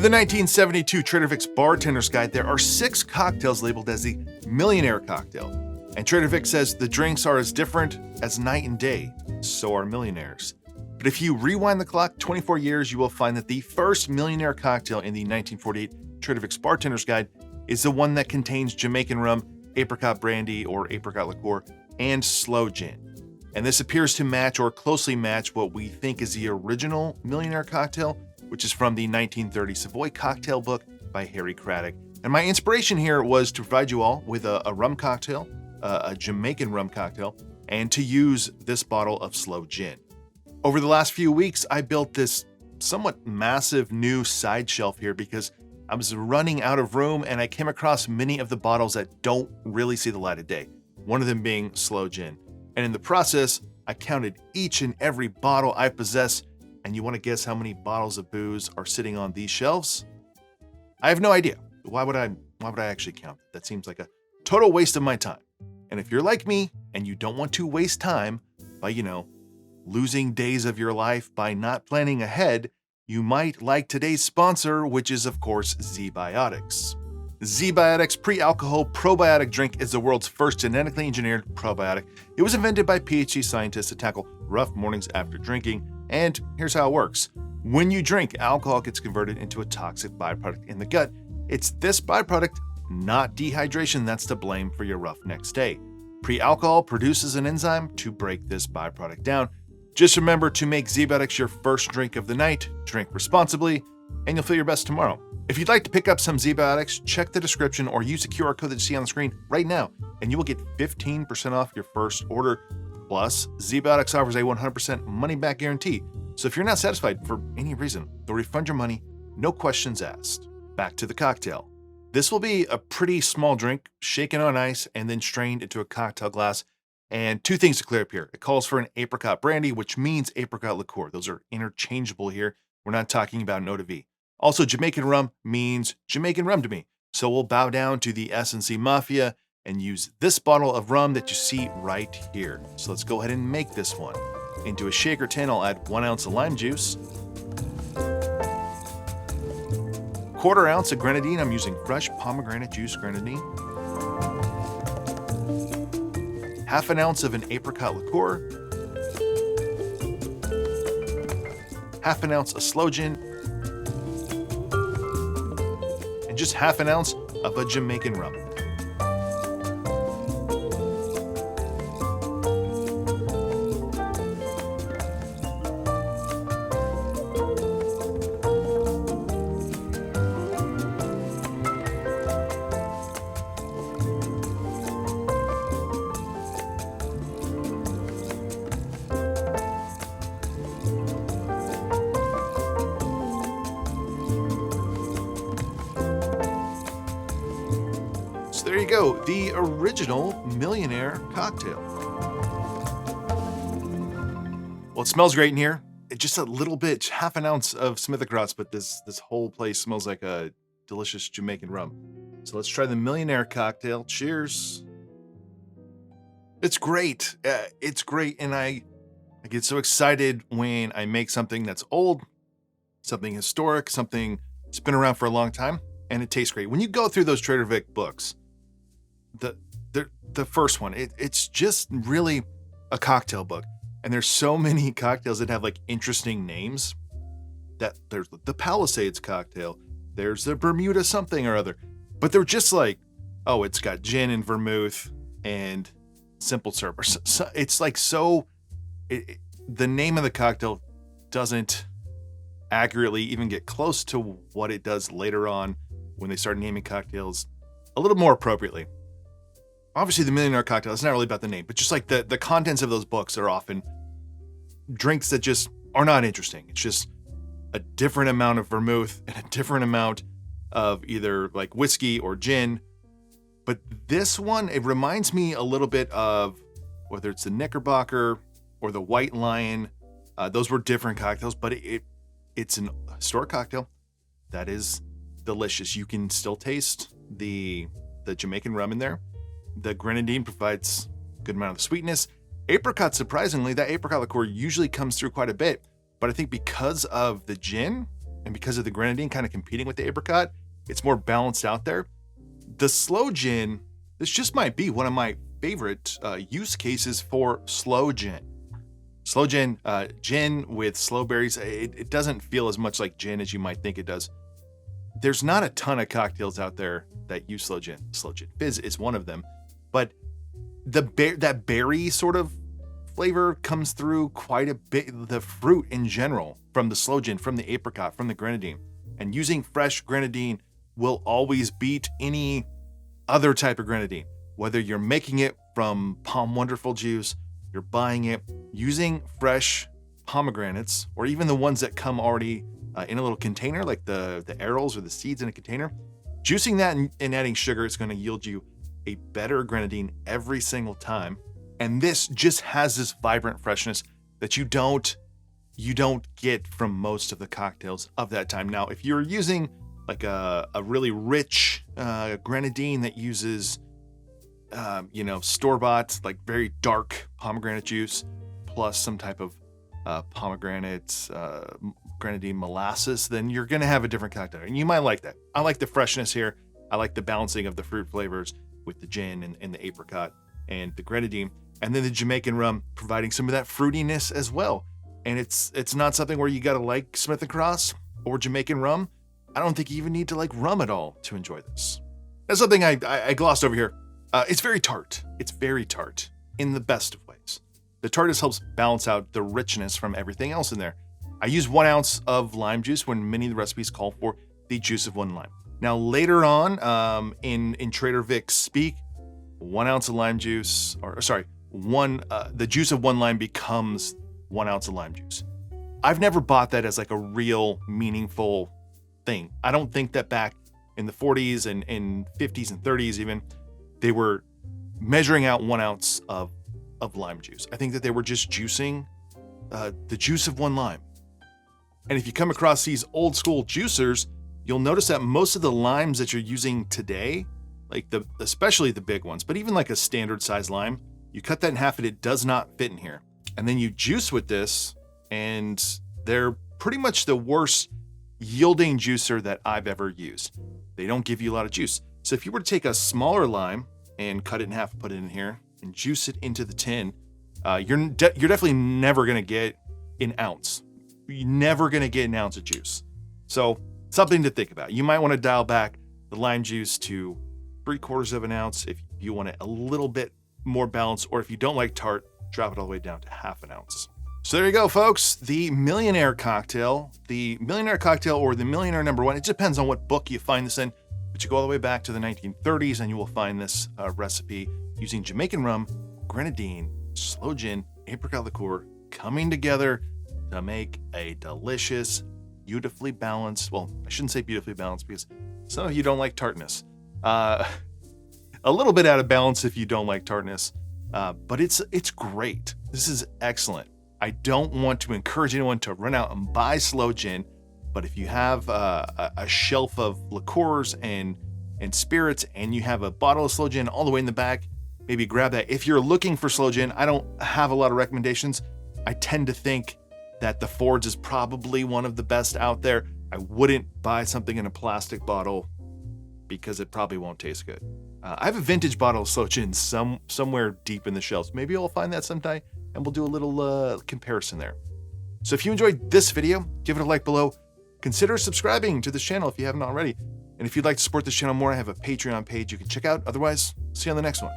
In the 1972 Trader Vic's Bartender's Guide, there are 6 cocktails labeled as the Millionaire cocktail. And Trader Vic says the drinks are as different as night and day, so are millionaires. But if you rewind the clock 24 years, you will find that the first Millionaire cocktail in the 1948 Trader Vic's Bartender's Guide is the one that contains Jamaican rum, apricot brandy or apricot liqueur, and sloe gin. And this appears to match or closely match what we think is the original Millionaire cocktail, which is from the 1930 Savoy Cocktail Book by Harry Craddock. And my inspiration here was to provide you all with a rum cocktail, a Jamaican rum cocktail, and to use this bottle of sloe gin. Over the last few weeks, I built this somewhat massive new side shelf here because I was running out of room and I came across many of the bottles that don't really see the light of day, one of them being sloe gin. And in the process, I counted each and every bottle I possess, and you want to guess how many bottles of booze are sitting on these shelves? I have no idea. Why would I actually count? That seems like a total waste of my time. And if you're like me and you don't want to waste time by, losing days of your life by not planning ahead, you might like today's sponsor, which is of course ZBiotics. ZBiotics pre-alcohol probiotic drink is the world's first genetically engineered probiotic. It was invented by PhD scientists to tackle rough mornings after drinking, and here's how it works. When you drink, alcohol gets converted into a toxic byproduct in the gut. It's this byproduct, not dehydration, that's to blame for your rough next day. Pre-alcohol produces an enzyme to break this byproduct down. Just remember to make ZBiotics your first drink of the night, drink responsibly, and you'll feel your best tomorrow. If you'd like to pick up some ZBiotics, check the description or use the QR code that you see on the screen right now, and you will get 15% off your first order. Plus, ZBiotics offers a 100% money-back guarantee, so if you're not satisfied for any reason, they'll refund your money, no questions asked. Back to the cocktail. This will be a pretty small drink, shaken on ice, and then strained into a cocktail glass. And 2 things to clear up here. It calls for an apricot brandy, which means apricot liqueur. Those are interchangeable here. We're not talking about an eau de vie. Also, Jamaican rum means Jamaican rum to me. So we'll bow down to the S&C Mafia and use this bottle of rum that you see right here. So let's go ahead and make this one. Into a shaker tin, I'll add 1 ounce of lime juice, 1/4 ounce of grenadine. I'm using fresh pomegranate juice grenadine. 1/2 ounce of an apricot liqueur, 1/2 ounce of sloe gin, and just 1/2 ounce of a Jamaican rum. So there you go, the original Millionaire cocktail. Well, it smells great in here. It's just a little bit, 1/2 ounce of Smithicross, but this whole place smells like a delicious Jamaican rum. So let's try the Millionaire cocktail. Cheers. It's great. It's great, and I get so excited when I make something that's old, something historic, something that's been around for a long time, and it tastes great. When you go through those Trader Vic books, the first one, it's just really a cocktail book. And there's so many cocktails that have like interesting names. That there's the Palisades cocktail, there's the Bermuda something or other, but they're just like, oh, it's got gin and vermouth and simple syrup. It's like the name of the cocktail doesn't accurately even get close to what it does later on when they start naming cocktails a little more appropriately. Obviously, the Millionaire cocktail, it's not really about the name, but just like the contents of those books are often drinks that just are not interesting. It's just a different amount of vermouth and a different amount of either like whiskey or gin. But this one, it reminds me a little bit of whether it's the Knickerbocker or the White Lion. Those were different cocktails, but it's an historic cocktail that is delicious. You can still taste the Jamaican rum in there. The grenadine provides a good amount of sweetness. Apricot, surprisingly, that apricot liqueur usually comes through quite a bit, but I think because of the gin, and because of the grenadine kind of competing with the apricot, it's more balanced out there. The slow gin, this just might be one of my favorite use cases for slow gin. Slow gin, gin with slow berries, it doesn't feel as much like gin as you might think it does. There's not a ton of cocktails out there that use slow gin. Slow gin fizz is one of them, but that berry sort of flavor comes through quite a bit. The fruit in general, from the slow gin, from the apricot, from the grenadine, and using fresh grenadine will always beat any other type of grenadine. Whether you're making it from Palm Wonderful juice, you're buying it, using fresh pomegranates, or even the ones that come already in a little container, like the arils or the seeds in a container, juicing that and adding sugar is going to yield you a better grenadine every single time. And this just has this vibrant freshness that you don't get from most of the cocktails of that time. Now, if you're using like a really rich grenadine that uses store-bought, like very dark pomegranate juice, plus some type of pomegranate grenadine molasses, then you're going to have a different cocktail. And you might like that. I like the freshness here. I like the balancing of the fruit flavors with the gin and the apricot and the grenadine. And then the Jamaican rum providing some of that fruitiness as well. And it's not something where you got to like Smith & Cross or Jamaican rum. I don't think you even need to like rum at all to enjoy this. That's something I glossed over here. It's very tart. It's very tart in the best of ways. The tartness helps balance out the richness from everything else in there. I use 1 ounce of lime juice when many of the recipes call for the juice of 1 lime. Now later on in Trader Vic speak, 1 ounce of lime juice, the juice of 1 lime becomes 1 ounce of lime juice. I've never bought that as like a real meaningful thing. I don't think that back in the 40s and 50s and 30s even, they were measuring out 1 ounce of lime juice. I think that they were just juicing the juice of 1 lime. And if you come across these old school juicers, you'll notice that most of the limes that you're using today, like especially the big ones, but even like a standard size lime, you cut that in half and it does not fit in here. And then you juice with this, and they're pretty much the worst yielding juicer that I've ever used. They don't give you a lot of juice. So if you were to take a smaller lime and cut it in half, put it in here, and juice it into the tin, you're definitely never going to get an ounce. You're never going to get an ounce of juice. So something to think about. You might want to dial back the lime juice to 3/4 of an ounce if you want it a little bit more balanced, or if you don't like tart, drop it all the way down to 1/2 ounce. So there you go, folks. The Millionaire cocktail, or the Millionaire #1. It depends on what book you find this in, but you go all the way back to the 1930s and you will find this recipe using Jamaican rum, grenadine, slow gin, apricot liqueur coming together to make a delicious, beautifully balanced, well, I shouldn't say beautifully balanced because some of you don't like tartness. A little bit out of balance if you don't like tartness, but it's great. This is excellent. I don't want to encourage anyone to run out and buy slow gin, but if you have a shelf of liqueurs and spirits and you have a bottle of slow gin all the way in the back, maybe grab that. If you're looking for slow gin, I don't have a lot of recommendations. I tend to think that the Ford's is probably one of the best out there. I wouldn't buy something in a plastic bottle because it probably won't taste good. I have a vintage bottle of slow gin somewhere deep in the shelves. Maybe I'll find that sometime and we'll do a little comparison there. So if you enjoyed this video, give it a like below. Consider subscribing to this channel if you haven't already. And if you'd like to support this channel more, I have a Patreon page you can check out. Otherwise, see you on the next one.